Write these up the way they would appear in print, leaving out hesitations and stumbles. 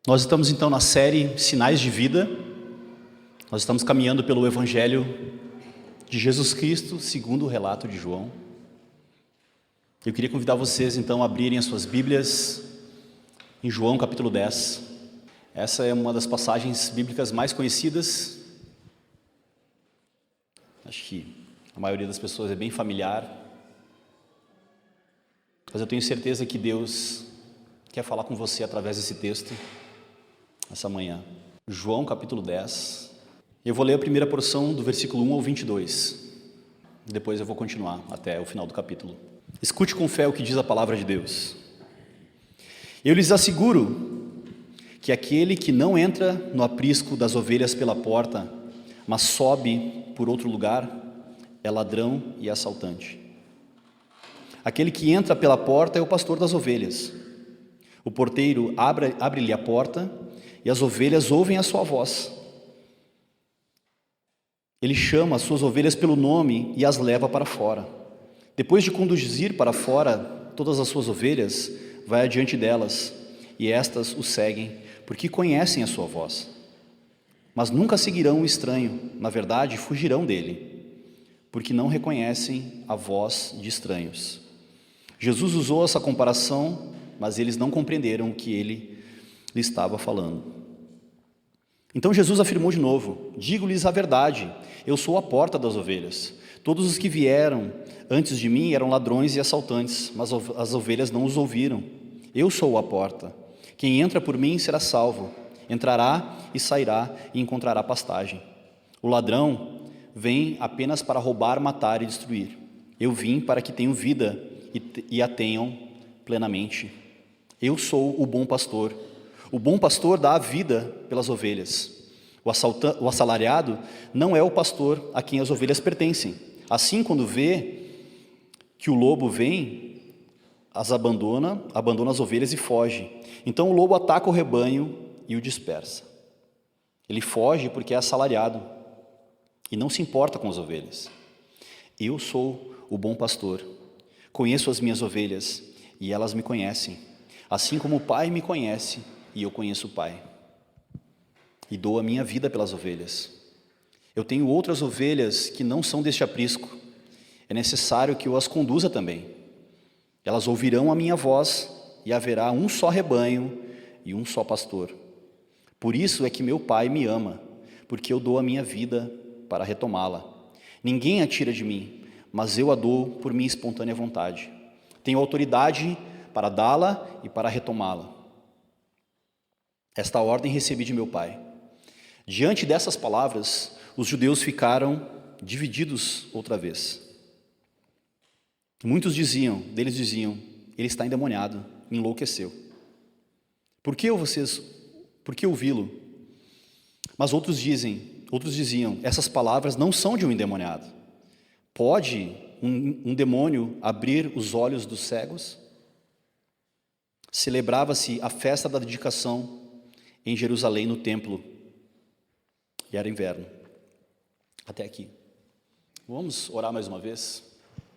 Nós estamos então na série Sinais de Vida. Nós estamos caminhando pelo Evangelho de Jesus Cristo, segundo o relato de João. Eu queria convidar vocês então a abrirem as suas Bíblias em João capítulo 10. Essa é uma das passagens bíblicas mais conhecidas. Acho que a maioria das pessoas é bem familiar. Mas eu tenho certeza que Deus quer falar com você através desse texto essa manhã. João capítulo 10. Eu vou ler a primeira porção do versículo 1 ao 22. Depois eu vou continuar até o final do capítulo. Escute com fé o que diz a palavra de Deus. Eu lhes asseguro que aquele que não entra no aprisco das ovelhas pela porta, mas sobe por outro lugar, é ladrão e assaltante. Aquele que entra pela porta é o pastor das ovelhas. O porteiro abre-lhe a porta e as ovelhas ouvem a sua voz. Ele chama as suas ovelhas pelo nome e as leva para fora. Depois de conduzir para fora todas as suas ovelhas, vai adiante delas, e estas o seguem, porque conhecem a sua voz. Mas nunca seguirão o estranho, na verdade, fugirão dele, porque não reconhecem a voz de estranhos. Jesus usou essa comparação, mas eles não compreenderam o que ele lhe estava falando. Então Jesus afirmou de novo: digo-lhes a verdade, eu sou a porta das ovelhas. Todos os que vieram antes de mim eram ladrões e assaltantes, mas as ovelhas não os ouviram. Eu sou a porta. Quem entra por mim será salvo. Entrará e sairá e encontrará pastagem. O ladrão vem apenas para roubar, matar e destruir. Eu vim para que tenham vida e a tenham plenamente. Eu sou o bom pastor. O bom pastor dá a vida pelas ovelhas. O assalariado não é o pastor a quem as ovelhas pertencem. Assim, quando vê que o lobo vem, as abandona as ovelhas e foge. Então o lobo ataca o rebanho e o dispersa. Ele foge porque é assalariado e não se importa com as ovelhas. Eu sou o bom pastor. Conheço as minhas ovelhas e elas me conhecem. Assim como o Pai me conhece e eu conheço o Pai. E dou a minha vida pelas ovelhas. Eu tenho outras ovelhas que não são deste aprisco. É necessário que eu as conduza também. Elas ouvirão a minha voz e haverá um só rebanho e um só pastor. Por isso é que meu Pai me ama, porque eu dou a minha vida para retomá-la. Ninguém a tira de mim, mas eu a dou por minha espontânea vontade. Tenho autoridade para dá-la e para retomá-la. Esta ordem recebi de meu Pai. Diante dessas palavras, os judeus ficaram divididos outra vez. Muitos diziam, ele está endemoniado, enlouqueceu. Por que ouvi-lo? Mas outros diziam, essas palavras não são de um endemoniado. Pode um demônio abrir os olhos dos cegos? Celebrava-se a festa da dedicação em Jerusalém, no templo, e era inverno. Até aqui. Vamos orar mais uma vez?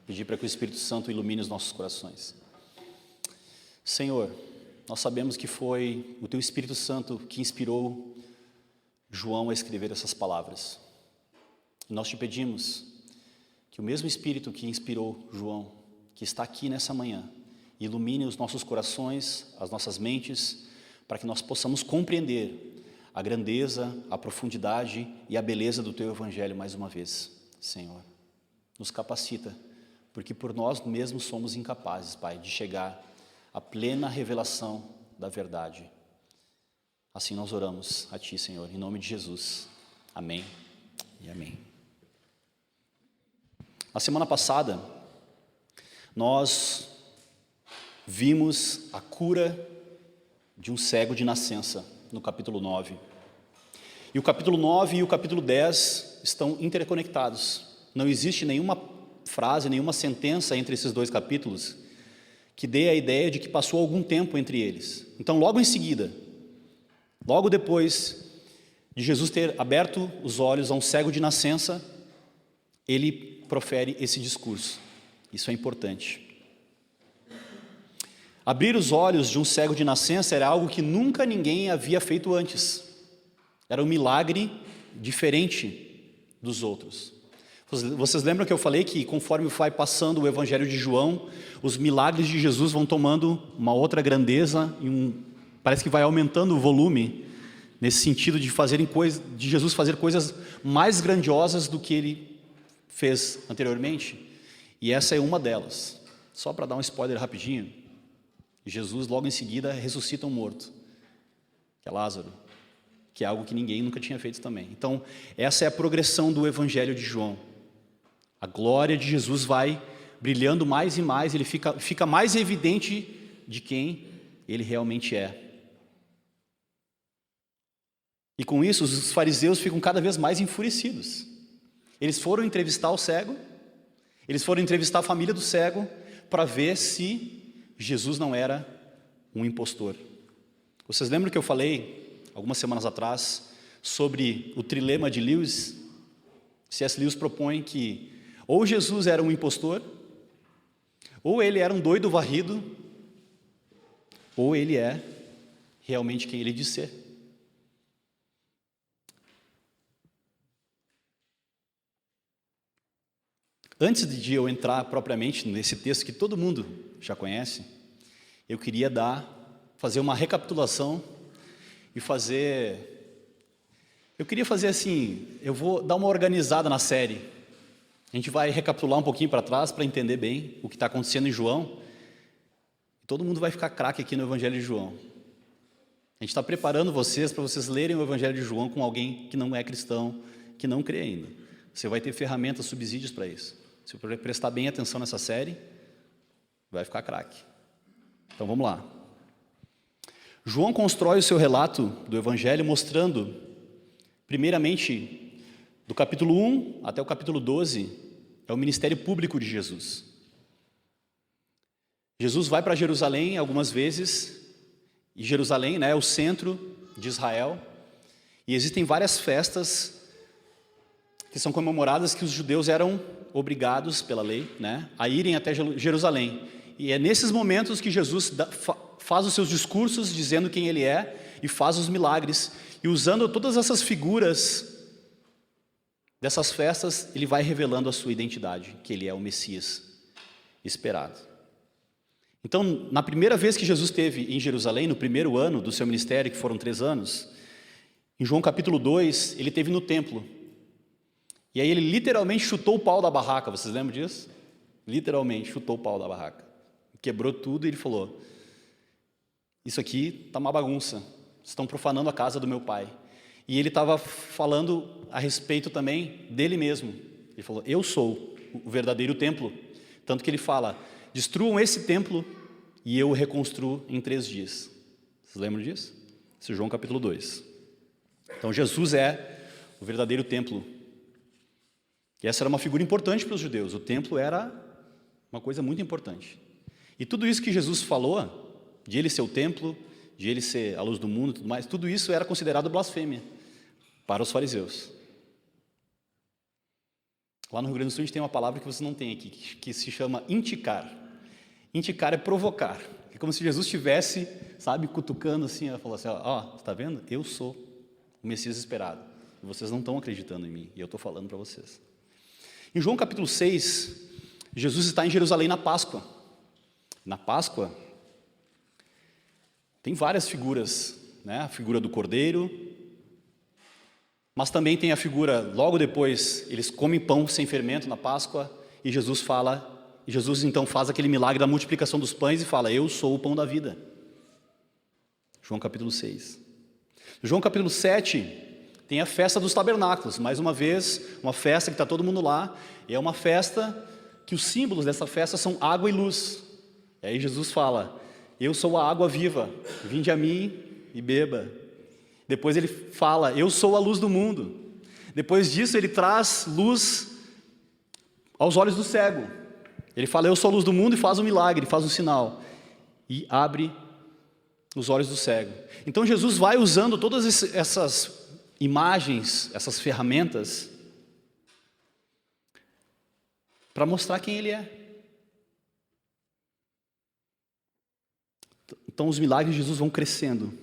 Pedir para que o Espírito Santo ilumine os nossos corações. Senhor, nós sabemos que foi o Teu Espírito Santo que inspirou João a escrever essas palavras. E nós te pedimos que o mesmo Espírito que inspirou João, que está aqui nessa manhã, ilumine os nossos corações, as nossas mentes, para que nós possamos compreender a grandeza, a profundidade e a beleza do Teu Evangelho mais uma vez, Senhor. Nos capacita, porque por nós mesmos somos incapazes, Pai, de chegar à plena revelação da verdade. Assim nós oramos a Ti, Senhor, em nome de Jesus. Amém e amém. Na semana passada, nós vimos a cura de um cego de nascença, no capítulo 9. E o capítulo 9 e o capítulo 10 estão interconectados. Não existe nenhuma frase, nenhuma sentença entre esses dois capítulos que dê a ideia de que passou algum tempo entre eles. Então, logo em seguida, logo depois de Jesus ter aberto os olhos a um cego de nascença, ele profere esse discurso. Isso é importante. Abrir os olhos de um cego de nascença era algo que nunca ninguém havia feito antes. Era um milagre diferente dos outros. Vocês lembram que eu falei que conforme vai passando o Evangelho de João, os milagres de Jesus vão tomando uma outra grandeza e parece que vai aumentando o volume nesse sentido de de Jesus fazer coisas mais grandiosas do que ele fez anteriormente. E essa é uma delas. Só para dar um spoiler rapidinho, Jesus logo em seguida ressuscita um morto, que é Lázaro, que é algo que ninguém nunca tinha feito também. Então, essa é a progressão do Evangelho de João. A glória de Jesus vai brilhando mais e mais, ele fica mais evidente de quem ele realmente é. E com isso, os fariseus ficam cada vez mais enfurecidos. Eles foram entrevistar o cego, eles foram entrevistar a família do cego, para ver se Jesus não era um impostor. Vocês lembram que eu falei, algumas semanas atrás, sobre o trilema de Lewis? C.S. Lewis propõe que ou Jesus era um impostor, ou ele era um doido varrido, ou ele é realmente quem ele diz ser. Antes de eu entrar propriamente nesse texto que todo mundo já conhece, eu queria fazer uma recapitulação e eu queria fazer assim, eu vou dar uma organizada na série. A gente vai recapitular um pouquinho para trás para entender bem o que está acontecendo em João. Todo mundo vai ficar craque aqui no Evangelho de João. A gente está preparando vocês para vocês lerem o Evangelho de João com alguém que não é cristão, que não crê ainda. Você vai ter ferramentas, subsídios para isso. Se você prestar bem atenção nessa série, vai ficar craque. Então vamos lá. João constrói o seu relato do Evangelho mostrando, primeiramente, do capítulo 1 até o capítulo 12, é o ministério público de Jesus. Jesus vai para Jerusalém algumas vezes, e Jerusalém, né, é o centro de Israel, e existem várias festas que são comemoradas que os judeus eram obrigados pela lei, né, a irem até Jerusalém. E é nesses momentos que Jesus faz os seus discursos dizendo quem ele é e faz os milagres. E usando todas essas figuras dessas festas, ele vai revelando a sua identidade, que ele é o Messias esperado. Então, na primeira vez que Jesus esteve em Jerusalém, no primeiro ano do seu ministério, que foram 3 anos, em João capítulo 2, ele esteve no templo. E aí ele literalmente chutou o pau da barraca, vocês lembram disso? Literalmente chutou o pau da barraca. Quebrou tudo e ele falou: isso aqui está uma bagunça, estão profanando a casa do meu pai. E ele estava falando a respeito também dele mesmo. Ele falou: eu sou o verdadeiro templo. Tanto que ele fala: destruam esse templo e eu o reconstruo em 3 dias. Vocês lembram disso? Esse é João capítulo 2. Então Jesus é o verdadeiro templo. E essa era uma figura importante para os judeus. O templo era uma coisa muito importante. E tudo isso que Jesus falou, de ele ser o templo, de ele ser a luz do mundo e tudo mais, tudo isso era considerado blasfêmia para os fariseus. Lá no Rio Grande do Sul a gente tem uma palavra que você não tem aqui, que se chama inticar. Inticar é provocar. É como se Jesus estivesse, sabe, cutucando assim, ela falou assim: ó, está vendo? Eu sou o Messias esperado. E vocês não estão acreditando em mim, e eu estou falando para vocês. Em João capítulo 6, Jesus está em Jerusalém na Páscoa. Na Páscoa, tem várias figuras, né? A figura do cordeiro, mas também tem a figura, logo depois, eles comem pão sem fermento na Páscoa, e Jesus então faz aquele milagre da multiplicação dos pães e fala: eu sou o pão da vida. João capítulo 6. João capítulo 7, tem a festa dos tabernáculos, mais uma vez, uma festa que está todo mundo lá, e é uma festa que os símbolos dessa festa são água e luz. E aí Jesus fala: eu sou a água viva, vinde a mim e beba. Depois ele fala: eu sou a luz do mundo. Depois disso ele traz luz aos olhos do cego. Ele fala: eu sou a luz do mundo, e faz um milagre, faz um sinal, e abre os olhos do cego. Então Jesus vai usando todas essas imagens, essas ferramentas, para mostrar quem ele é. Então os milagres de Jesus vão crescendo.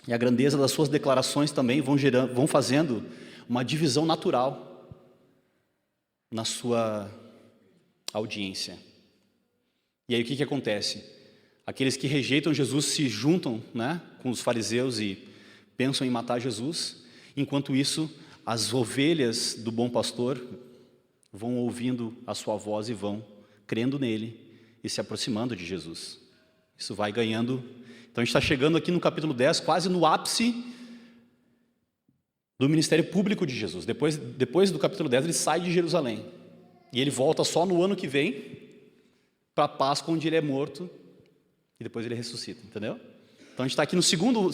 E a grandeza das suas declarações também vão fazendo uma divisão natural na sua audiência. E aí o que acontece? Aqueles que rejeitam Jesus se juntam, né, com os fariseus e pensam em matar Jesus. Enquanto isso, as ovelhas do bom pastor vão ouvindo a sua voz e vão crendo nele e se aproximando de Jesus. Isso vai ganhando. Então a gente está chegando aqui no capítulo 10, quase no ápice do ministério público de Jesus. Depois do capítulo 10, ele sai de Jerusalém. E ele volta só no ano que vem para a Páscoa, onde ele é morto e depois ele ressuscita, entendeu? Então a gente está aqui no segundo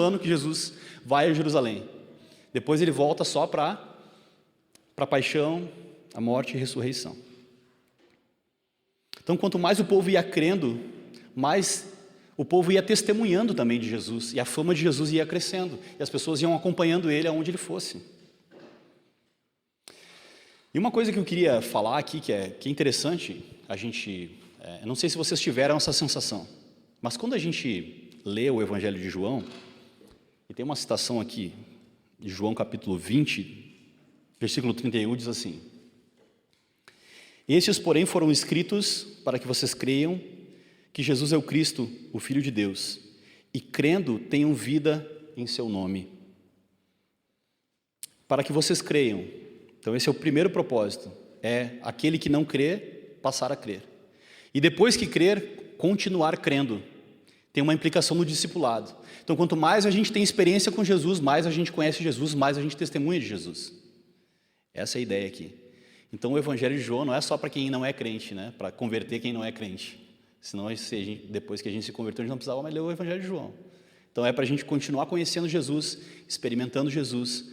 ano que Jesus vai a Jerusalém. Depois ele volta só para a paixão, a morte e a ressurreição. Então quanto mais o povo ia crendo, mais o povo ia testemunhando também de Jesus, e a fama de Jesus ia crescendo, e as pessoas iam acompanhando ele aonde ele fosse. E uma coisa que eu queria falar aqui, que é interessante, eu não sei se vocês tiveram essa sensação, mas quando a gente lê o Evangelho de João, e tem uma citação aqui, de João capítulo 20, versículo 31, diz assim: estes, porém, foram escritos para que vocês creiam que Jesus é o Cristo, o Filho de Deus, e crendo tenham vida em seu nome. Para que vocês creiam. Então esse é o primeiro propósito, é aquele que não crê, passar a crer. E depois que crer, continuar crendo. Tem uma implicação no discipulado. Então quanto mais a gente tem experiência com Jesus, mais a gente conhece Jesus, mais a gente testemunha de Jesus. Essa é a ideia aqui. Então o Evangelho de João não é só para quem não é crente, né? Para converter quem não é crente. Senão, depois que a gente se converteu, a gente não precisava mais ler o Evangelho de João. Então é para a gente continuar conhecendo Jesus, experimentando Jesus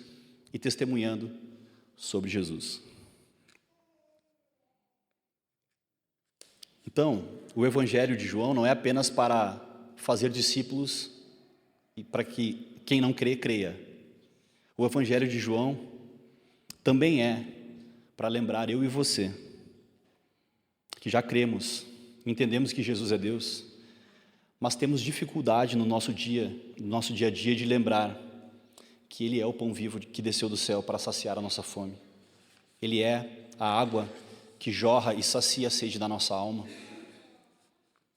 e testemunhando sobre Jesus. Então, o Evangelho de João não é apenas para fazer discípulos e para que quem não crê, creia. O Evangelho de João também é para lembrar eu e você, que já cremos, entendemos que Jesus é Deus, mas temos dificuldade no nosso dia a dia de lembrar que Ele é o pão vivo que desceu do céu para saciar a nossa fome. Ele é a água que jorra e sacia a sede da nossa alma.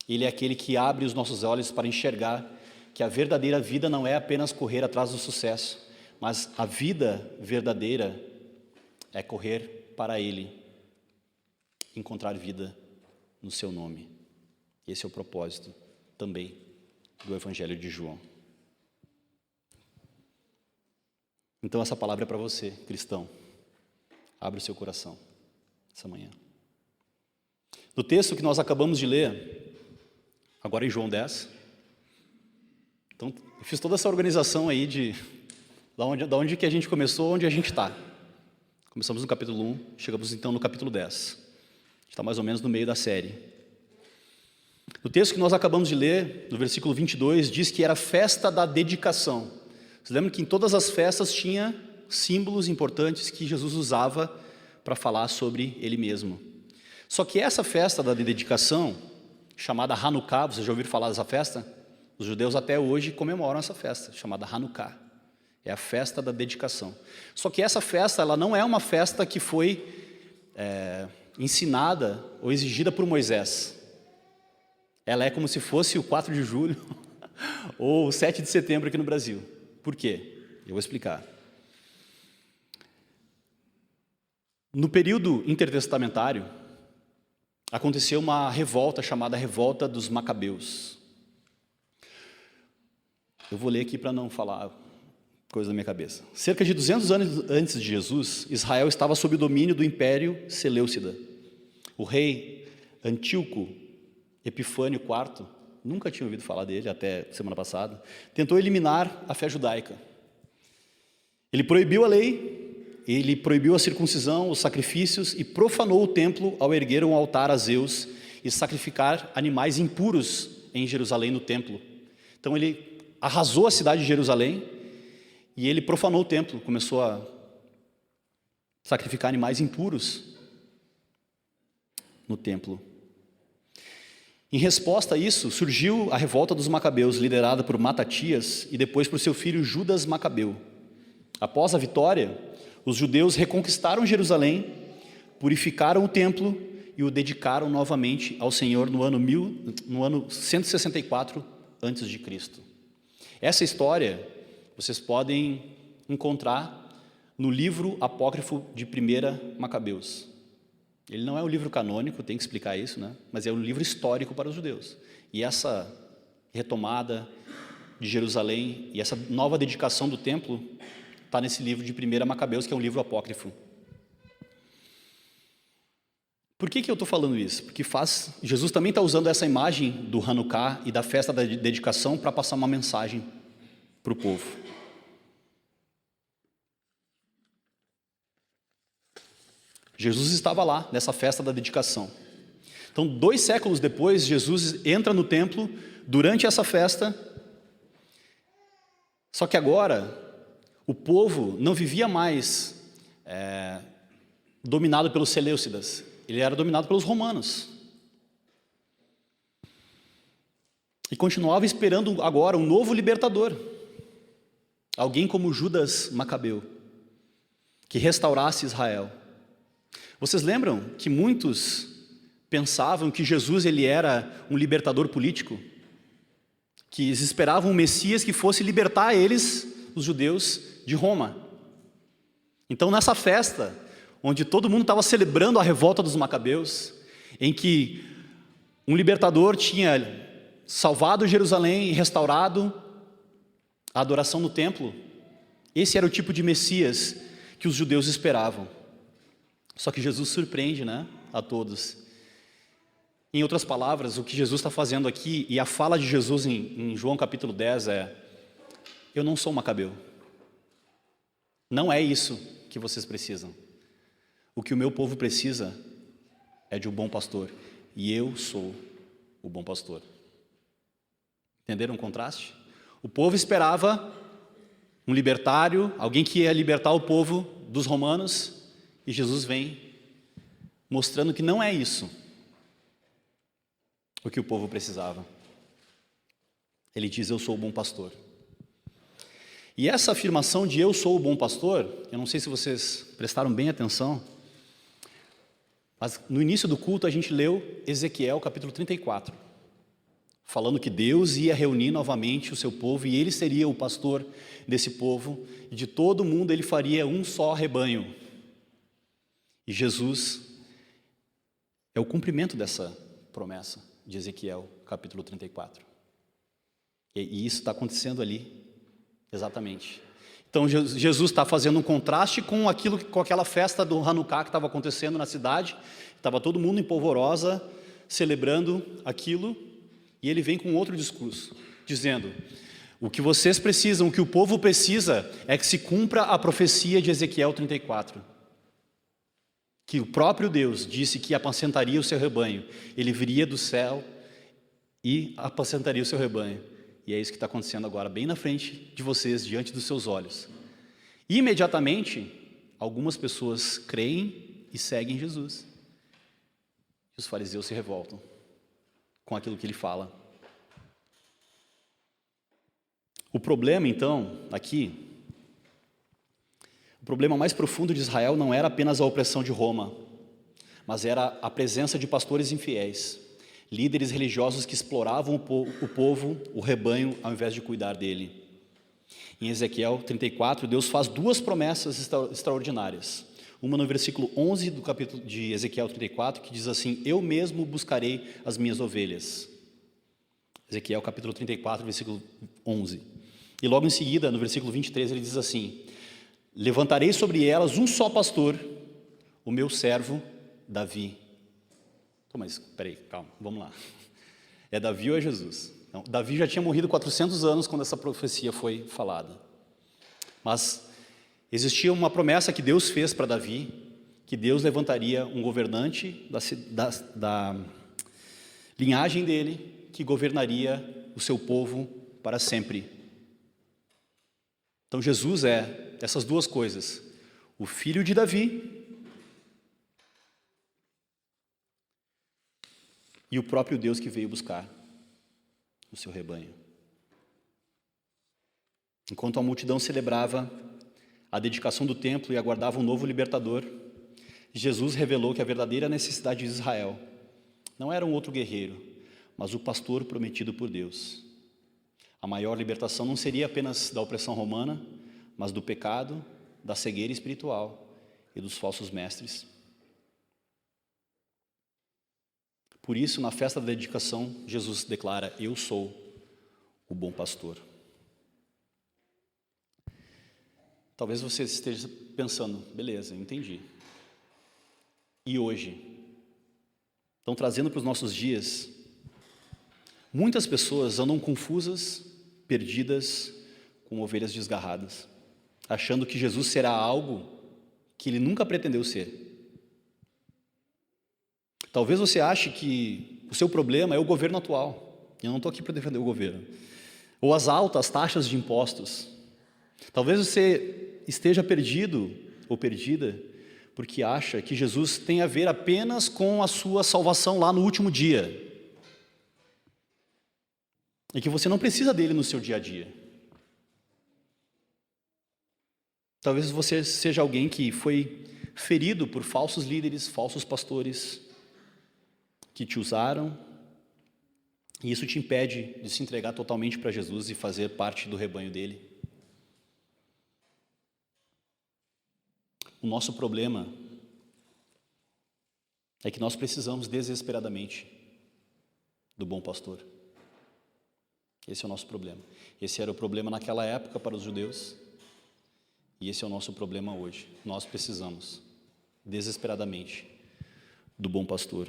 Ele é aquele que abre os nossos olhos para enxergar que a verdadeira vida não é apenas correr atrás do sucesso, mas a vida verdadeira é correr para Ele, encontrar vida no seu nome. Esse é o propósito também do Evangelho de João. Então essa palavra é para você, cristão. Abre o seu coração essa manhã. No texto que nós acabamos de ler, agora em João 10, então eu fiz toda essa organização aí da onde que a gente começou, onde a gente está. Começamos no capítulo 1, chegamos então no capítulo 10. Está mais ou menos no meio da série. No texto que nós acabamos de ler, no versículo 22, diz que era a festa da dedicação. Vocês lembram que em todas as festas tinha símbolos importantes que Jesus usava para falar sobre Ele mesmo. Só que essa festa da dedicação, chamada Hanukkah, vocês já ouviram falar dessa festa? Os judeus até hoje comemoram essa festa, chamada Hanukkah. É a festa da dedicação. Só que essa festa, ela não é uma festa que foi ensinada ou exigida por Moisés. Ela é como se fosse o 4 de julho ou o 7 de setembro aqui no Brasil. Por quê? Eu vou explicar. No período intertestamentário, aconteceu uma revolta chamada Revolta dos Macabeus. Eu vou ler aqui para não falar coisa da minha cabeça. Cerca de 200 anos antes de Jesus, Israel estava sob o domínio do Império Seleucida. O rei Antíoco Epifânio IV, nunca tinha ouvido falar dele até semana passada, tentou eliminar a fé judaica. Ele proibiu a lei, ele proibiu a circuncisão, os sacrifícios e profanou o templo ao erguer um altar a Zeus e sacrificar animais impuros em Jerusalém no templo. Então ele arrasou a cidade de Jerusalém e ele profanou o templo, começou a sacrificar animais impuros no templo. Em resposta a isso, surgiu a revolta dos Macabeus, liderada por Matatias e depois por seu filho Judas Macabeu. Após a vitória, os judeus reconquistaram Jerusalém, purificaram o templo e o dedicaram novamente ao Senhor no ano 164 a.C. Essa história vocês podem encontrar no livro apócrifo de 1 Macabeus. Ele não é um livro canônico, tem que explicar isso, né? Mas é um livro histórico para os judeus. E essa retomada de Jerusalém e essa nova dedicação do templo está nesse livro de 1 Macabeus, que é um livro apócrifo. Por que eu estou falando isso? Porque Jesus também está usando essa imagem do Hanukkah e da festa da dedicação para passar uma mensagem para o povo. Jesus estava lá, nessa festa da dedicação. Então, 2 séculos depois, Jesus entra no templo durante essa festa. Só que agora, o povo não vivia mais dominado pelos seleucidas. Ele era dominado pelos romanos. E continuava esperando agora um novo libertador. Alguém como Judas Macabeu, que restaurasse Israel. Vocês lembram que muitos pensavam que Jesus ele era um libertador político? Que eles esperavam um Messias que fosse libertar eles, os judeus, de Roma. Então nessa festa, onde todo mundo estava celebrando a revolta dos Macabeus, em que um libertador tinha salvado Jerusalém e restaurado a adoração no templo, esse era o tipo de Messias que os judeus esperavam. Só que Jesus surpreende, né, a todos. Em outras palavras, o que Jesus está fazendo aqui, e a fala de Jesus em João capítulo 10 é: eu não sou Macabeu. Não é isso que vocês precisam. O que o meu povo precisa é de um bom pastor. E eu sou o bom pastor. Entenderam o contraste? O povo esperava um libertário, alguém que ia libertar o povo dos romanos. E Jesus vem mostrando que não é isso o que o povo precisava. Ele diz: eu sou o bom pastor. E essa afirmação de eu sou o bom pastor, eu não sei se vocês prestaram bem atenção, mas no início do culto a gente leu Ezequiel capítulo 34, falando que Deus ia reunir novamente o seu povo e ele seria o pastor desse povo, e de todo mundo ele faria um só rebanho. E Jesus é o cumprimento dessa promessa de Ezequiel, capítulo 34. E isso está acontecendo ali, exatamente. Então Jesus está fazendo um contraste com aquela festa do Hanukkah que estava acontecendo na cidade. Estava todo mundo em polvorosa, celebrando aquilo, e ele vem com outro discurso, dizendo: o que vocês precisam, o que o povo precisa, é que se cumpra a profecia de Ezequiel 34. Que o próprio Deus disse que apacentaria o seu rebanho. Ele viria do céu e apacentaria o seu rebanho. E é isso que está acontecendo agora, bem na frente de vocês, diante dos seus olhos. E, imediatamente, algumas pessoas creem e seguem Jesus. E os fariseus se revoltam com aquilo que ele fala. O problema, então, aqui, o problema mais profundo de Israel não era apenas a opressão de Roma, mas era a presença de pastores infiéis, líderes religiosos que exploravam o povo, o rebanho, ao invés de cuidar dele. Em Ezequiel 34, Deus faz 2 promessas extraordinárias. Uma no versículo 11 do capítulo de Ezequiel 34, que diz assim: eu mesmo buscarei as minhas ovelhas. Ezequiel capítulo 34, versículo 11. E logo em seguida, no versículo 23, ele diz assim: levantarei sobre elas um só pastor, o meu servo Davi. Mas, peraí, calma, vamos lá. É Davi ou é Jesus? Não, Davi já tinha morrido 400 anos quando essa profecia foi falada. Mas existia uma promessa que Deus fez para Davi, que Deus levantaria um governante da linhagem dele, que governaria o seu povo para sempre. Então Jesus é essas 2 coisas: o filho de Davi e o próprio Deus que veio buscar o seu rebanho. Enquanto a multidão celebrava a dedicação do templo e aguardava um novo libertador, Jesus revelou que a verdadeira necessidade de Israel não era um outro guerreiro, mas o pastor prometido por Deus. A maior libertação não seria apenas da opressão romana, mas do pecado, da cegueira espiritual e dos falsos mestres. Por isso, na festa da dedicação, Jesus declara: eu sou o bom pastor. Talvez você esteja pensando: beleza, entendi. E hoje? Então, trazendo para os nossos dias, muitas pessoas andam confusas, perdidas, com ovelhas desgarradas, achando que Jesus será algo que ele nunca pretendeu ser. Talvez você ache que o seu problema é o governo atual. Eu não estou aqui para defender o governo. Ou as altas taxas de impostos. Talvez você esteja perdido ou perdida porque acha que Jesus tem a ver apenas com a sua salvação lá no último dia. E que você não precisa dele no seu dia a dia. Talvez você seja alguém que foi ferido por falsos líderes, falsos pastores, que te usaram, e isso te impede de se entregar totalmente para Jesus e fazer parte do rebanho dele. O nosso problema é que nós precisamos desesperadamente do bom pastor. Esse é o nosso problema. Esse era o problema naquela época para os judeus, e esse é o nosso problema hoje. Nós precisamos desesperadamente do bom pastor.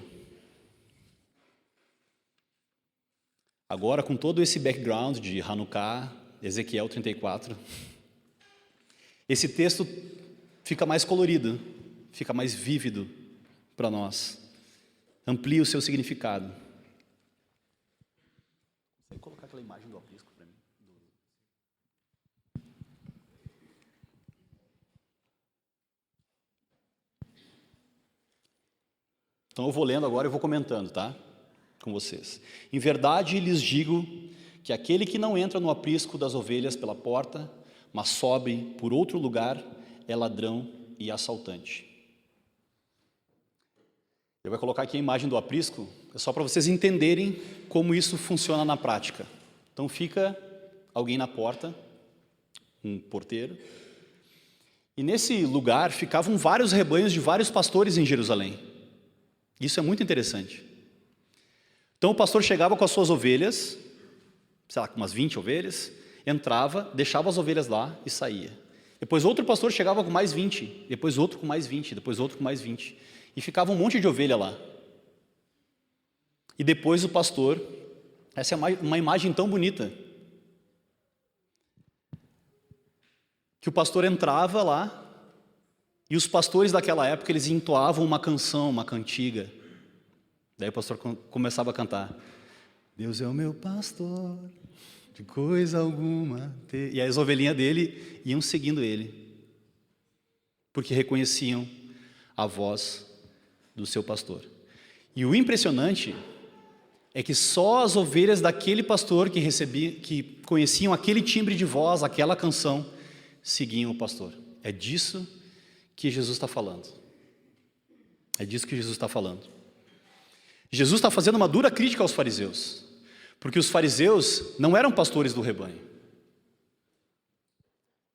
Agora, com todo esse background de Hanukkah, Ezequiel 34, esse texto fica mais colorido, fica mais vívido para nós, amplia o seu significado. Consegue colocar aquela imagem do aprisco para mim? Então eu vou lendo agora e vou comentando, tá? Com vocês. Em verdade lhes digo que aquele que não entra no aprisco das ovelhas pela porta, mas sobe por outro lugar, é ladrão e assaltante. Eu vou colocar aqui a imagem do aprisco, é só para vocês entenderem como isso funciona na prática. Então fica alguém na porta, um porteiro, e nesse lugar ficavam vários rebanhos de vários pastores em Jerusalém. Isso é muito interessante. Então o pastor chegava com as suas ovelhas, sei lá, com umas 20 ovelhas, entrava, deixava as ovelhas lá e saía. Depois outro pastor chegava com mais 20, depois outro com mais 20, depois outro com mais 20. E ficava um monte de ovelha lá. E depois o pastor, essa é uma imagem tão bonita, que o pastor entrava lá, e os pastores daquela época, eles entoavam uma canção, uma cantiga. Daí o pastor começava a cantar: Deus é o meu pastor, de coisa alguma. E as ovelhinhas dele iam seguindo ele, porque reconheciam a voz do seu pastor. E o impressionante é que só as ovelhas daquele pastor que conheciam aquele timbre de voz, aquela canção, seguiam o pastor. É disso que Jesus está falando. É disso que Jesus está falando. Jesus está fazendo uma dura crítica aos fariseus, porque os fariseus não eram pastores do rebanho.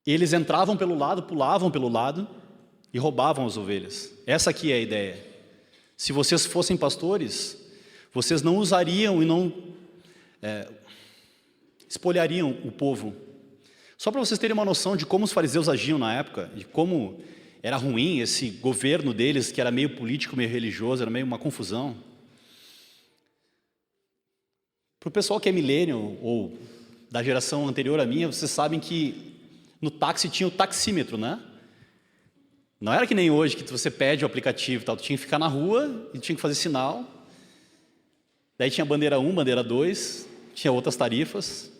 Eles entravam pelo lado, pulavam pelo lado e roubavam as ovelhas. Essa aqui é a ideia. Se vocês fossem pastores, vocês não usariam e não espolhariam o povo. Só para vocês terem uma noção de como os fariseus agiam na época, de como era ruim esse governo deles, que era meio político, meio religioso, era meio uma confusão. Para o pessoal que é millennial ou da geração anterior à minha, vocês sabem que no táxi tinha o taxímetro, né? Não era que nem hoje, que você pede o aplicativo e tal, tu tinha que ficar na rua e tinha que fazer sinal. Daí tinha bandeira 1, bandeira 2, tinha outras tarifas.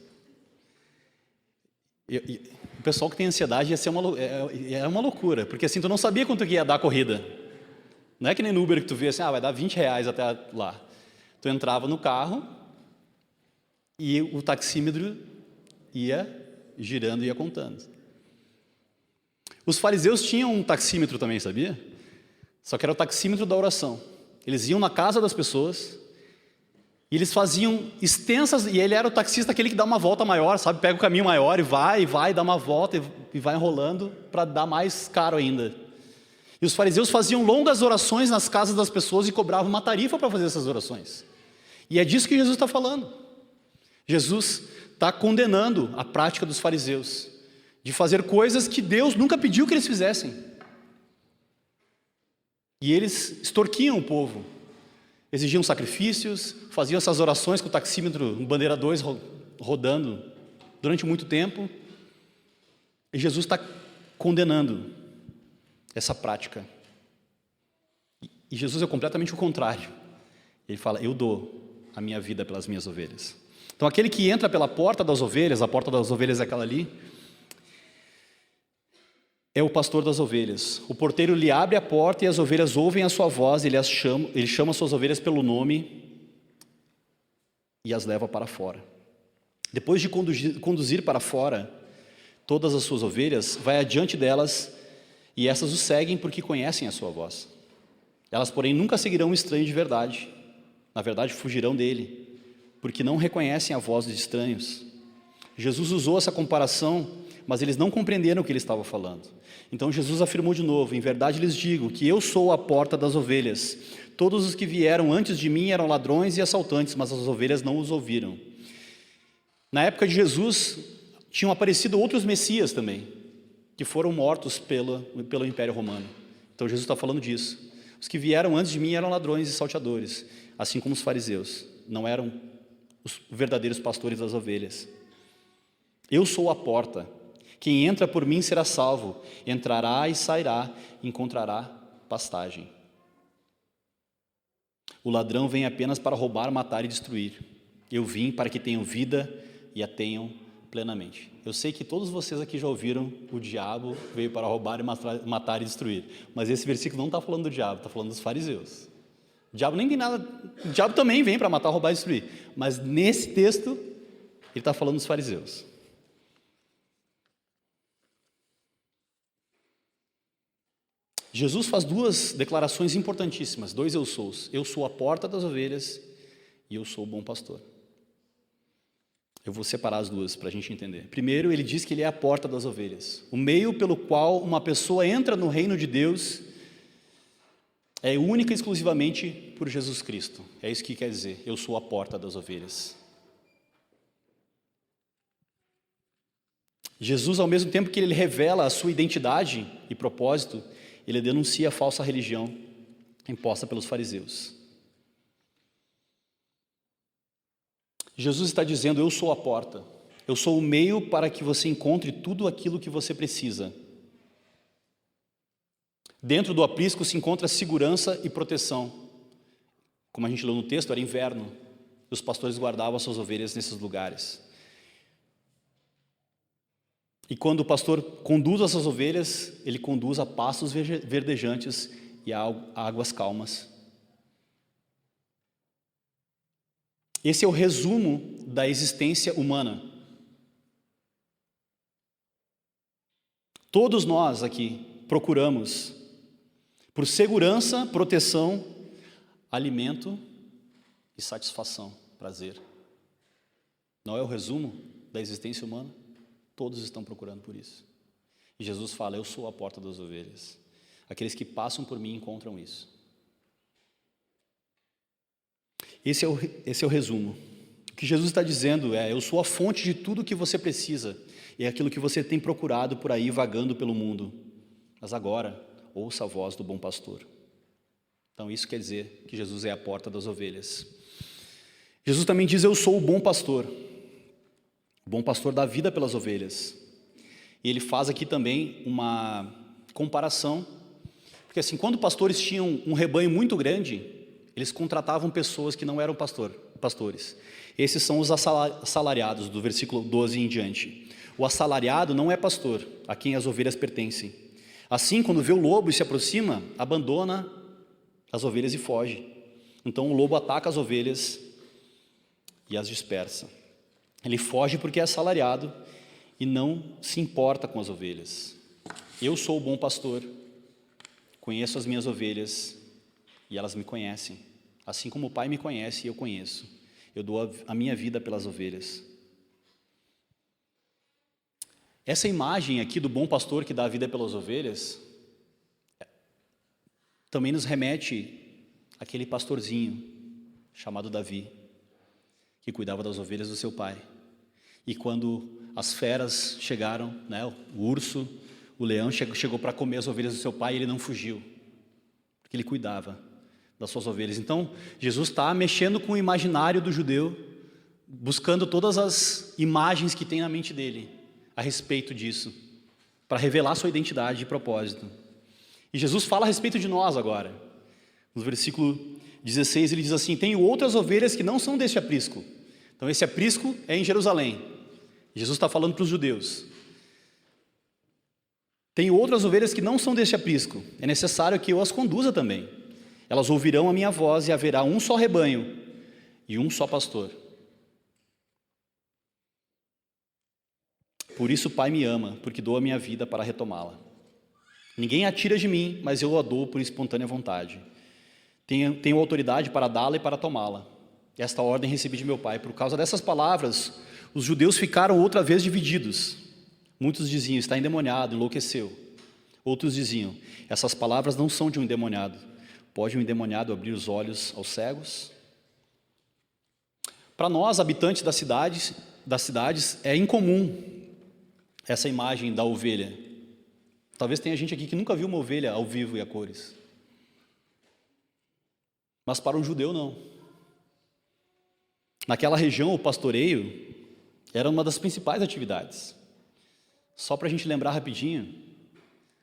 E o pessoal que tem ansiedade ia ser uma loucura, porque assim, tu não sabia quanto que ia dar a corrida. Não é que nem no Uber que tu vê assim, vai dar R$20 até lá. Tu entrava no carro e o taxímetro ia girando e ia contando. Os fariseus tinham um taxímetro também, sabia? Só que era o taxímetro da oração. Eles iam na casa das pessoas e eles faziam extensas, e ele era o taxista, aquele que dá uma volta maior, sabe? Pega o caminho maior e vai, dá uma volta e vai enrolando para dar mais caro ainda. E os fariseus faziam longas orações nas casas das pessoas e cobravam uma tarifa para fazer essas orações. E é disso que Jesus está falando. Jesus está condenando a prática dos fariseus, de fazer coisas que Deus nunca pediu que eles fizessem. E eles extorquiam o povo, exigiam sacrifícios, faziam essas orações com o taxímetro, bandeira 2 rodando durante muito tempo. E Jesus está condenando essa prática. E Jesus é completamente o contrário. Ele fala: eu dou a minha vida pelas minhas ovelhas. Então aquele que entra pela porta das ovelhas, a porta das ovelhas é aquela ali, é o pastor das ovelhas. O porteiro lhe abre a porta e as ovelhas ouvem a sua voz, ele chama as suas ovelhas pelo nome e as leva para fora. Depois de conduzir para fora todas as suas ovelhas, vai adiante delas e essas o seguem porque conhecem a sua voz. Elas, porém, nunca seguirão um estranho de verdade. Na verdade, fugirão dele, porque não reconhecem a voz dos estranhos. Jesus usou essa comparação, mas eles não compreenderam o que ele estava falando. Então Jesus afirmou de novo: em verdade lhes digo que eu sou a porta das ovelhas. Todos os que vieram antes de mim eram ladrões e assaltantes, mas as ovelhas não os ouviram. Na época de Jesus, tinham aparecido outros messias também, que foram mortos pelo Império Romano. Então Jesus está falando disso. Os que vieram antes de mim eram ladrões e salteadores, assim como os fariseus. Não eram os verdadeiros pastores das ovelhas. Eu sou a porta. Quem entra por mim será salvo. Entrará e sairá, encontrará pastagem. O ladrão vem apenas para roubar, matar e destruir. Eu vim para que tenham vida e a tenham plenamente. Eu sei que todos vocês aqui já ouviram: o diabo veio para roubar, e matar e destruir. Mas esse versículo não está falando do diabo, está falando dos fariseus. O diabo nem tem nada. O diabo também vem para matar, roubar e destruir. Mas nesse texto, ele está falando dos fariseus. Jesus faz duas declarações importantíssimas, dois eu sous. Eu sou a porta das ovelhas e eu sou o bom pastor. Eu vou separar as duas para a gente entender. Primeiro, ele diz que ele é a porta das ovelhas. O meio pelo qual uma pessoa entra no reino de Deus é única e exclusivamente por Jesus Cristo. É isso que quer dizer: eu sou a porta das ovelhas. Jesus, ao mesmo tempo que ele revela a sua identidade e propósito, ele denuncia a falsa religião imposta pelos fariseus. Jesus está dizendo: eu sou a porta, eu sou o meio para que você encontre tudo aquilo que você precisa. Dentro do aprisco se encontra segurança e proteção. Como a gente leu no texto, era inverno, e os pastores guardavam as suas ovelhas nesses lugares. E quando o pastor conduz as suas ovelhas, ele conduz a pastos verdejantes e a águas calmas. Esse é o resumo da existência humana. Todos nós aqui procuramos por segurança, proteção, alimento e satisfação, prazer. Não é o resumo da existência humana? Todos estão procurando por isso. E Jesus fala: eu sou a porta das ovelhas. Aqueles que passam por mim encontram isso. Esse é o resumo. O que Jesus está dizendo é: eu sou a fonte de tudo que você precisa. E é aquilo que você tem procurado por aí, vagando pelo mundo. Mas agora, ouça a voz do bom pastor. Então isso quer dizer que Jesus é a porta das ovelhas. Jesus também diz: eu sou o bom pastor. O bom pastor dá vida pelas ovelhas. E ele faz aqui também uma comparação. Porque assim, quando pastores tinham um rebanho muito grande, eles contratavam pessoas que não eram pastores. Esses são os assalariados, do versículo 12 em diante. O assalariado não é pastor, a quem as ovelhas pertencem. Assim, quando vê o lobo e se aproxima, abandona as ovelhas e foge. Então o lobo ataca as ovelhas e as dispersa. Ele foge porque é assalariado e não se importa com as ovelhas. Eu sou o bom pastor, conheço as minhas ovelhas e elas me conhecem. Assim como o Pai me conhece e eu conheço. Eu dou a minha vida pelas ovelhas. Essa imagem aqui do bom pastor que dá a vida pelas ovelhas também nos remete àquele pastorzinho chamado Davi, que cuidava das ovelhas do seu pai. E quando as feras chegaram, né, o urso, o leão chegou para comer as ovelhas do seu pai, e ele não fugiu, porque ele cuidava das suas ovelhas. Então, Jesus está mexendo com o imaginário do judeu, buscando todas as imagens que tem na mente dele a respeito disso, para revelar sua identidade e propósito. E Jesus fala a respeito de nós agora. No versículo 16 ele diz assim: tenho outras ovelhas que não são deste aprisco. Então esse aprisco é em Jerusalém. Jesus está falando para os judeus. Tenho outras ovelhas que não são deste aprisco. É necessário que eu as conduza também. Elas ouvirão a minha voz e haverá um só rebanho e um só pastor. Por isso o Pai me ama, porque dou a minha vida para retomá-la. Ninguém a tira de mim, mas eu a dou por espontânea vontade. Tenho autoridade para dá-la e para tomá-la. Esta ordem recebi de meu Pai. Por causa dessas palavras, os judeus ficaram outra vez divididos. Muitos diziam: está endemoniado, enlouqueceu. Outros diziam: essas palavras não são de um endemoniado. Pode um endemoniado abrir os olhos aos cegos? Para nós, habitantes das cidades, é incomum essa imagem da ovelha. Talvez tenha gente aqui que nunca viu uma ovelha ao vivo e a cores. Mas para um judeu, não. Naquela região, o pastoreio era uma das principais atividades. Só para a gente lembrar rapidinho,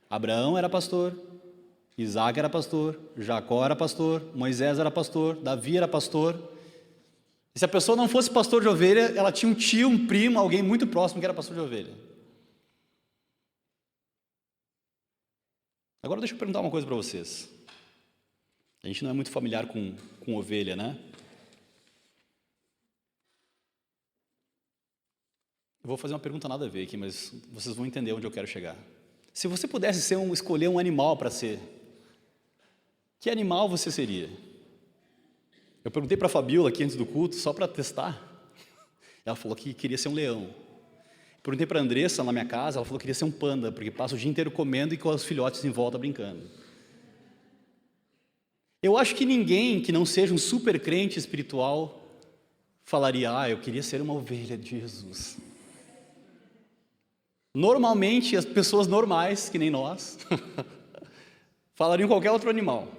Abraão era pastor, Isaac era pastor, Jacó era pastor, Moisés era pastor, Davi era pastor. E se a pessoa não fosse pastor de ovelha, ela tinha um tio, um primo, alguém muito próximo que era pastor de ovelha. Agora deixa eu perguntar uma coisa para vocês. A gente não é muito familiar com ovelha, né? Eu vou fazer uma pergunta nada a ver aqui, mas vocês vão entender onde eu quero chegar. Se você pudesse escolher um animal para ser, que animal você seria? Eu perguntei para a Fabiola aqui antes do culto, só para testar. Ela falou que queria ser um leão. Perguntei para a Andressa na minha casa, ela falou que queria ser um panda, porque passa o dia inteiro comendo e com os filhotes em volta brincando. Eu acho que ninguém que não seja um super crente espiritual falaria: eu queria ser uma ovelha de Jesus. Normalmente, as pessoas normais, que nem nós, falariam qualquer outro animal.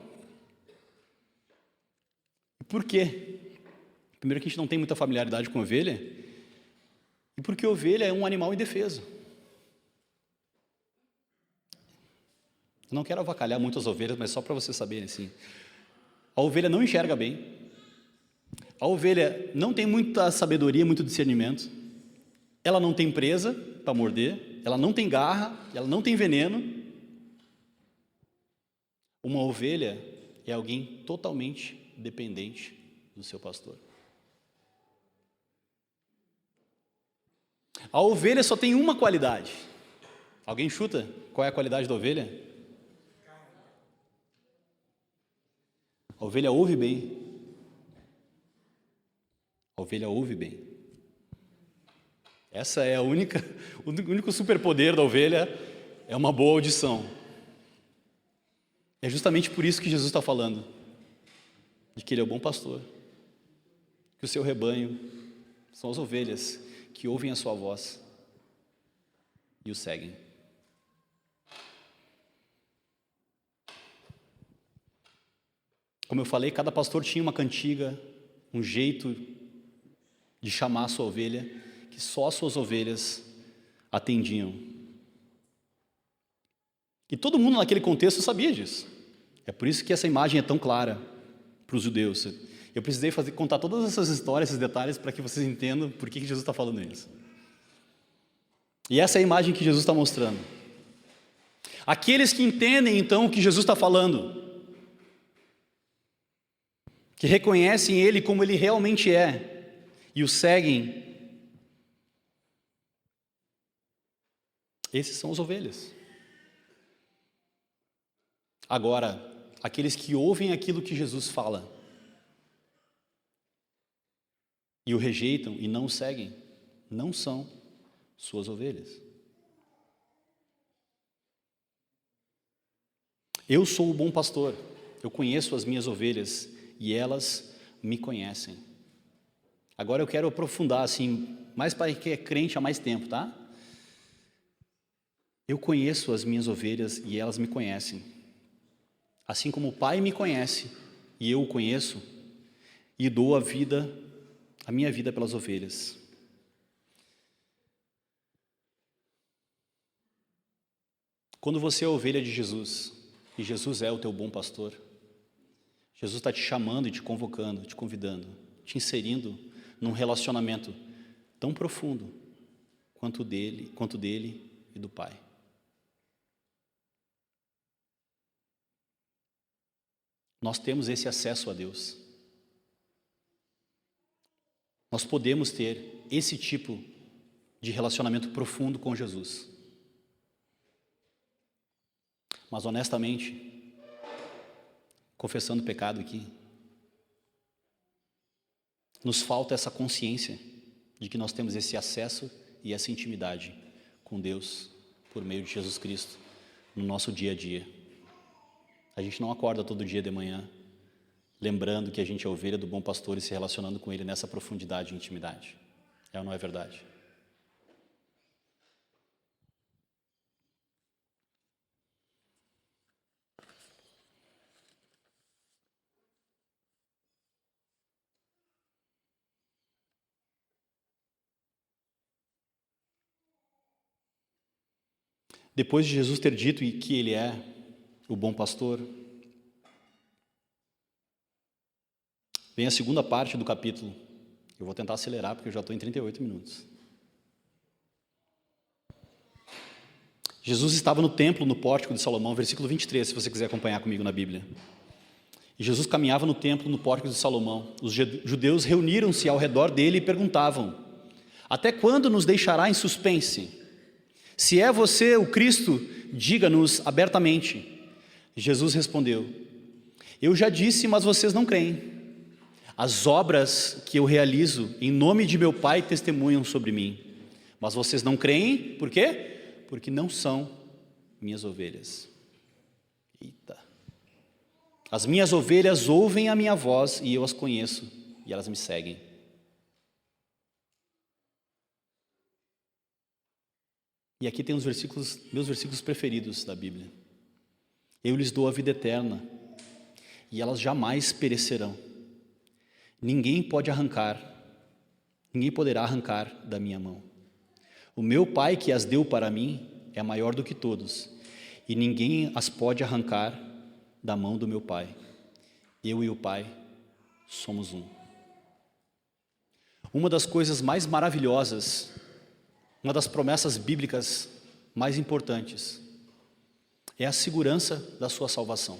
Por quê? Primeiro que a gente não tem muita familiaridade com ovelha, e porque ovelha é um animal indefeso. Eu não quero avacalhar muito as ovelhas, mas só para vocês saberem assim. A ovelha não enxerga bem. A ovelha não tem muita sabedoria, muito discernimento. Ela não tem presa para morder. Ela não tem garra. Ela não tem veneno. Uma ovelha é alguém totalmente dependente do seu pastor. A ovelha só tem uma qualidade. Alguém chuta qual é a qualidade da ovelha? A ovelha ouve bem. A ovelha ouve bem. Essa é o único superpoder da ovelha, é uma boa audição. É justamente por isso que Jesus está falando, de que Ele é o bom pastor, que o seu rebanho são as ovelhas que ouvem a sua voz e o seguem. Como eu falei, cada pastor tinha uma cantiga, um jeito de chamar a sua ovelha, que só as suas ovelhas atendiam. E todo mundo naquele contexto sabia disso. É por isso que essa imagem é tão clara para os judeus. Eu precisei contar todas essas histórias, esses detalhes, para que vocês entendam por que Jesus está falando isso. E essa é a imagem que Jesus está mostrando. Aqueles que entendem, então, o que Jesus está falando, que reconhecem Ele como Ele realmente é e o seguem, esses são as ovelhas. Agora, aqueles que ouvem aquilo que Jesus fala e o rejeitam e não o seguem, não são suas ovelhas. Eu sou o bom pastor, eu conheço as minhas ovelhas e elas me conhecem. Agora eu quero aprofundar assim, mais para quem é crente há mais tempo, tá? Eu conheço as minhas ovelhas e elas me conhecem. Assim como o Pai me conhece e eu o conheço, e dou a minha vida pelas ovelhas. Quando você é ovelha de Jesus, e Jesus é o teu bom pastor, Jesus está te chamando e te convocando, te convidando, te inserindo num relacionamento tão profundo quanto dele e do Pai. Nós temos esse acesso a Deus. Nós podemos ter esse tipo de relacionamento profundo com Jesus. Mas honestamente, confessando o pecado aqui, nos falta essa consciência de que nós temos esse acesso e essa intimidade com Deus por meio de Jesus Cristo no nosso dia a dia. A gente não acorda todo dia de manhã lembrando que a gente é ovelha do bom pastor e se relacionando com Ele nessa profundidade e intimidade. É ou não é verdade? Depois de Jesus ter dito que Ele é o bom pastor, vem a segunda parte do capítulo. Eu vou tentar acelerar porque eu já estou em 38 minutos. Jesus estava no templo, no pórtico de Salomão, versículo 23, se você quiser acompanhar comigo na Bíblia. E Jesus caminhava no templo, no pórtico de Salomão. Os judeus reuniram-se ao redor dele e perguntavam: até quando nos deixará em suspense? Se é você o Cristo, diga-nos abertamente. Jesus respondeu: eu já disse, mas vocês não creem. As obras que eu realizo em nome de meu Pai testemunham sobre mim. Mas vocês não creem, por quê? Porque não são minhas ovelhas. Eita. As minhas ovelhas ouvem a minha voz e eu as conheço e elas me seguem. E aqui tem meus versículos preferidos da Bíblia. Eu lhes dou a vida eterna e elas jamais perecerão. Ninguém poderá arrancar da minha mão. O meu Pai que as deu para mim é maior do que todos, e ninguém as pode arrancar da mão do meu Pai. Eu e o Pai somos um. Uma das coisas mais maravilhosas, uma das promessas bíblicas mais importantes, é a segurança da sua salvação.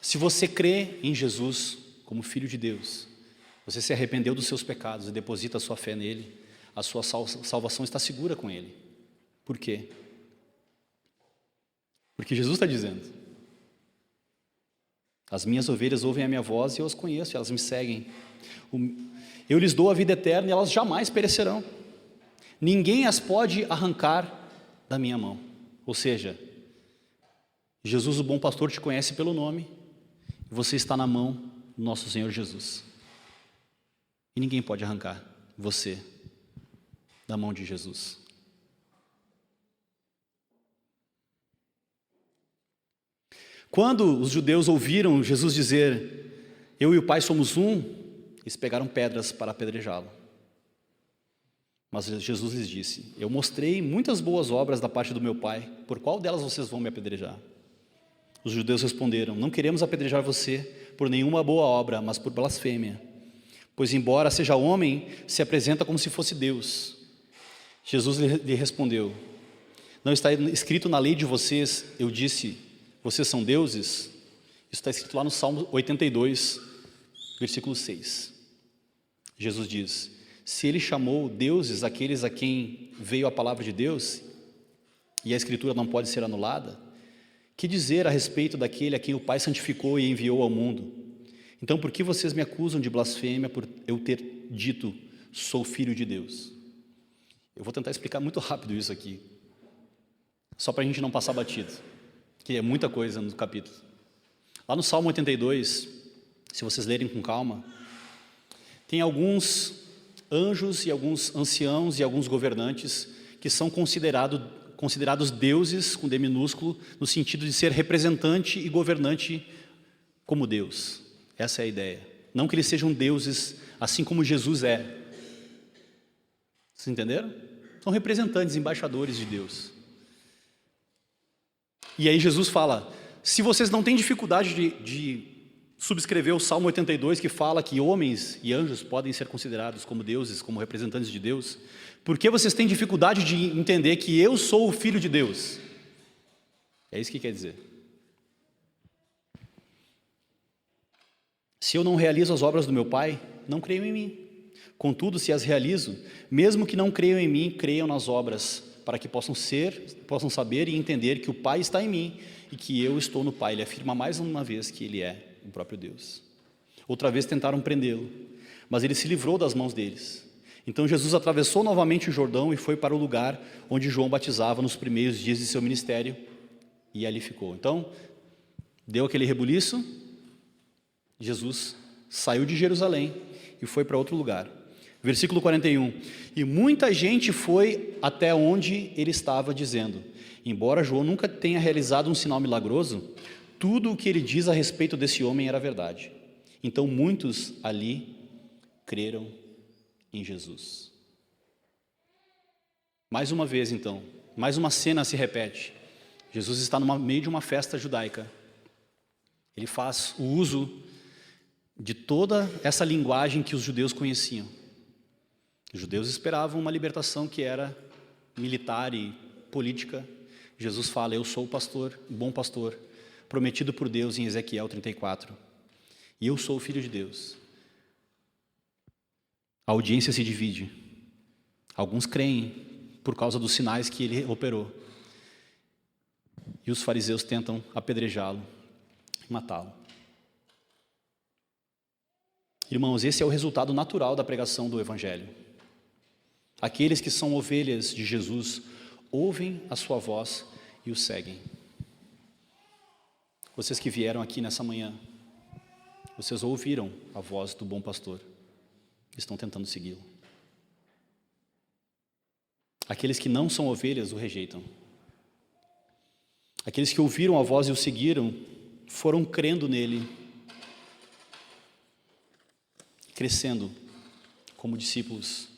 Se você crê em Jesus como Filho de Deus, você se arrependeu dos seus pecados e deposita a sua fé nele, a sua salvação está segura com ele. Por quê? Porque Jesus está dizendo: as minhas ovelhas ouvem a minha voz e eu as conheço, elas me seguem. Eu lhes dou a vida eterna e elas jamais perecerão. Ninguém as pode arrancar da minha mão. Ou seja, Jesus, o bom pastor, te conhece pelo nome, e você está na mão do nosso Senhor Jesus. E ninguém pode arrancar você da mão de Jesus. Quando os judeus ouviram Jesus dizer: eu e o Pai somos um, eles pegaram pedras para apedrejá-lo. Mas Jesus lhes disse: eu mostrei muitas boas obras da parte do meu Pai, por qual delas vocês vão me apedrejar? Os judeus responderam: não queremos apedrejar você por nenhuma boa obra, mas por blasfêmia, pois embora seja homem, se apresenta como se fosse Deus. Jesus lhe respondeu: não está escrito na lei de vocês, eu disse, vocês são deuses? Isso está escrito lá no Salmo 82, versículo 6. Jesus diz: se ele chamou deuses aqueles a quem veio a palavra de Deus, e a escritura não pode ser anulada, que dizer a respeito daquele a quem o Pai santificou e enviou ao mundo? Então por que vocês me acusam de blasfêmia por eu ter dito, sou filho de Deus? Eu vou tentar explicar muito rápido isso aqui, só para a gente não passar batido, que é muita coisa no capítulo. Lá no Salmo 82, se vocês lerem com calma, tem alguns anjos e alguns anciãos e alguns governantes que são considerados deuses, com D minúsculo, no sentido de ser representante e governante como Deus. Essa é a ideia. Não que eles sejam deuses assim como Jesus é. Vocês entenderam? São representantes, embaixadores de Deus. E aí Jesus fala: se vocês não têm dificuldade de subscrever o Salmo 82, que fala que homens e anjos podem ser considerados como deuses, como representantes de Deus, por que vocês têm dificuldade de entender que eu sou o Filho de Deus? É isso que quer dizer. Se eu não realizo as obras do meu Pai, não creiam em mim. Contudo, se as realizo, mesmo que não creiam em mim, creiam nas obras, para que possam saber e entender que o Pai está em mim e que eu estou no Pai. Ele afirma mais uma vez que ele é o próprio Deus. Outra vez tentaram prendê-lo, mas ele se livrou das mãos deles. Então Jesus atravessou novamente o Jordão e foi para o lugar onde João batizava nos primeiros dias de seu ministério, e ali ficou. Então, deu aquele rebuliço, Jesus saiu de Jerusalém e foi para outro lugar. Versículo 41, e muita gente foi até onde ele estava, dizendo: embora João nunca tenha realizado um sinal milagroso, tudo o que ele diz a respeito desse homem era verdade. Então muitos ali creram em Jesus. Mais uma vez então, mais uma cena se repete. Jesus está no meio de uma festa judaica. Ele faz o uso de toda essa linguagem que os judeus conheciam. Os judeus esperavam uma libertação que era militar e política. Jesus fala: eu sou o pastor, o bom pastor, prometido por Deus em Ezequiel 34. E eu sou o Filho de Deus. A audiência se divide. Alguns creem por causa dos sinais que ele operou. E os fariseus tentam apedrejá-lo e matá-lo. Irmãos, esse é o resultado natural da pregação do Evangelho. Aqueles que são ovelhas de Jesus ouvem a sua voz e o seguem. Vocês que vieram aqui nessa manhã, vocês ouviram a voz do bom pastor, estão tentando segui-lo. Aqueles que não são ovelhas o rejeitam. Aqueles que ouviram a voz e o seguiram, foram crendo nele, crescendo como discípulos.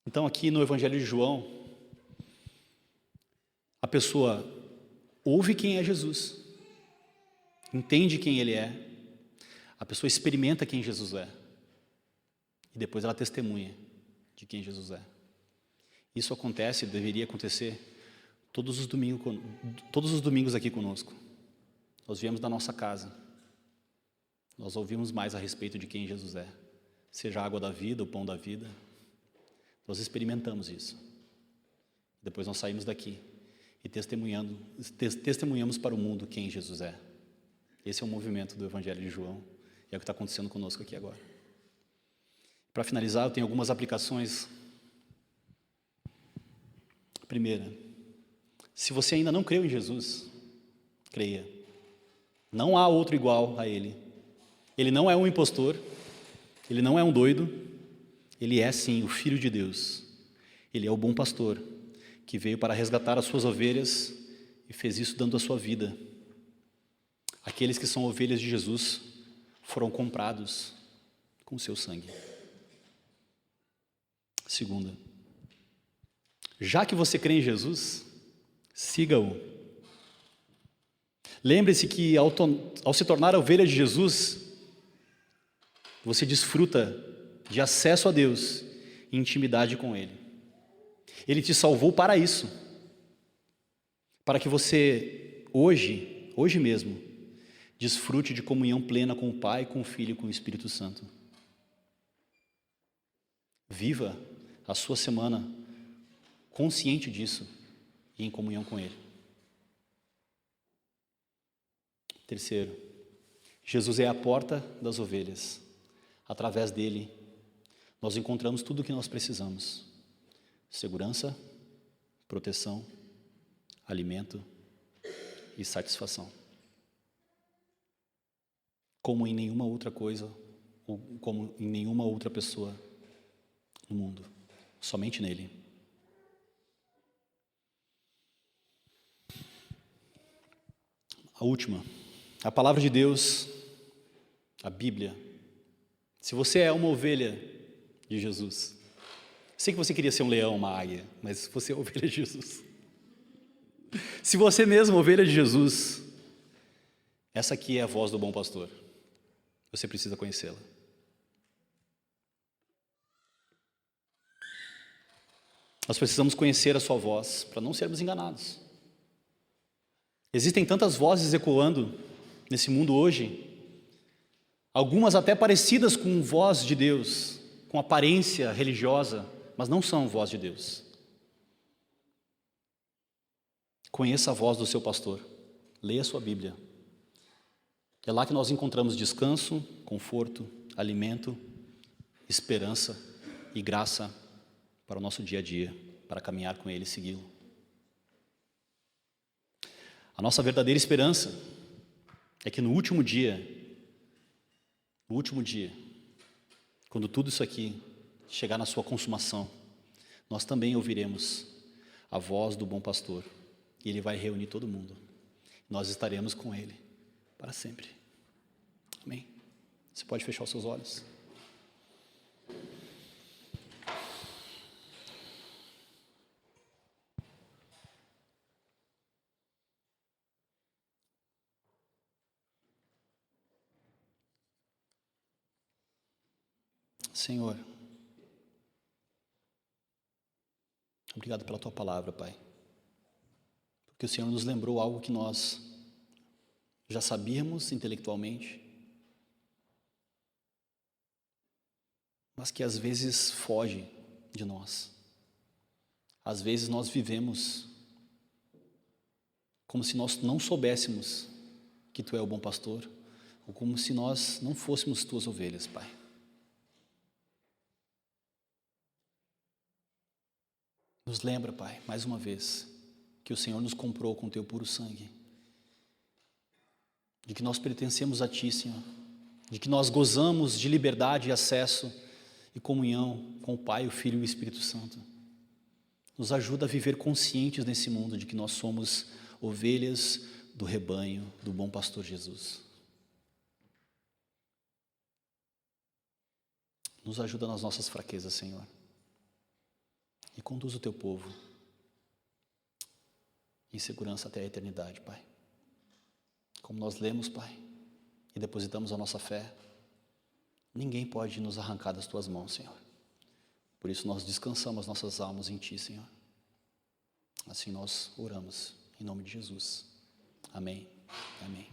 Então aqui no Evangelho de João, a pessoa ouve quem é Jesus, entende quem ele é, a pessoa experimenta quem Jesus é, e depois ela testemunha de quem Jesus é. Isso acontece, deveria acontecer todos os domingos aqui conosco. Nós viemos da nossa casa, nós ouvimos mais a respeito de quem Jesus é, seja a água da vida, o pão da vida. Nós experimentamos isso. Depois nós saímos daqui e testemunhamos para o mundo quem Jesus é. Esse é o movimento do Evangelho de João, e é o que está acontecendo conosco aqui agora. Para finalizar, eu tenho algumas aplicações. Primeira, se você ainda não creu em Jesus, creia. Não há outro igual a Ele. Ele não é um impostor, Ele não é um doido, Ele é sim o Filho de Deus. Ele é o bom pastor, que veio para resgatar as suas ovelhas e fez isso dando a sua vida. Aqueles que são ovelhas de Jesus foram comprados com o seu sangue. Segunda, já que você crê em Jesus, siga-o. Lembre-se que ao se tornar a ovelha de Jesus, você desfruta de acesso a Deus e intimidade com Ele. Ele te salvou para isso, para que você hoje mesmo, desfrute de comunhão plena com o Pai, com o Filho e com o Espírito Santo. Viva a sua semana consciente disso e em comunhão com Ele. Terceiro, Jesus é a porta das ovelhas. Através dele, nós encontramos tudo o que nós precisamos: segurança, proteção, alimento e satisfação. Como em nenhuma outra coisa, ou como em nenhuma outra pessoa no mundo, somente nele. A última, a palavra de Deus, a Bíblia. Se você é uma ovelha de Jesus, sei que você queria ser um leão, uma águia, mas você é ovelha de Jesus. Se você mesmo é ovelha de Jesus, essa aqui é a voz do bom pastor. Você precisa conhecê-la. Nós precisamos conhecer a sua voz para não sermos enganados. Existem tantas vozes ecoando nesse mundo hoje, algumas até parecidas com voz de Deus, com aparência religiosa, mas não são voz de Deus. Conheça a voz do seu pastor, leia a sua Bíblia. É lá que nós encontramos descanso, conforto, alimento, esperança e graça para o nosso dia a dia, para caminhar com Ele e segui-lo. A nossa verdadeira esperança é que no último dia, quando tudo isso aqui chegar na sua consumação, nós também ouviremos a voz do bom pastor e Ele vai reunir todo mundo. Nós estaremos com Ele para sempre. Amém? Você pode fechar os seus olhos? Senhor, obrigado pela Tua palavra, Pai. Porque o Senhor nos lembrou algo que nós já sabíamos intelectualmente, mas que às vezes foge de nós. Às vezes nós vivemos como se nós não soubéssemos que Tu é o bom pastor, ou como se nós não fôssemos Tuas ovelhas, Pai. Nos lembra, Pai, mais uma vez, que o Senhor nos comprou com Teu puro sangue, de que nós pertencemos a Ti, Senhor, de que nós gozamos de liberdade e acesso e comunhão com o Pai, o Filho e o Espírito Santo. Nos ajuda a viver conscientes nesse mundo de que nós somos ovelhas do rebanho do bom pastor Jesus. Nos ajuda nas nossas fraquezas, Senhor. E conduz o Teu povo em segurança até a eternidade, Pai. Como nós lemos, Pai, e depositamos a nossa fé, ninguém pode nos arrancar das Tuas mãos, Senhor. Por isso nós descansamos nossas almas em Ti, Senhor. Assim nós oramos, em nome de Jesus. Amém. Amém.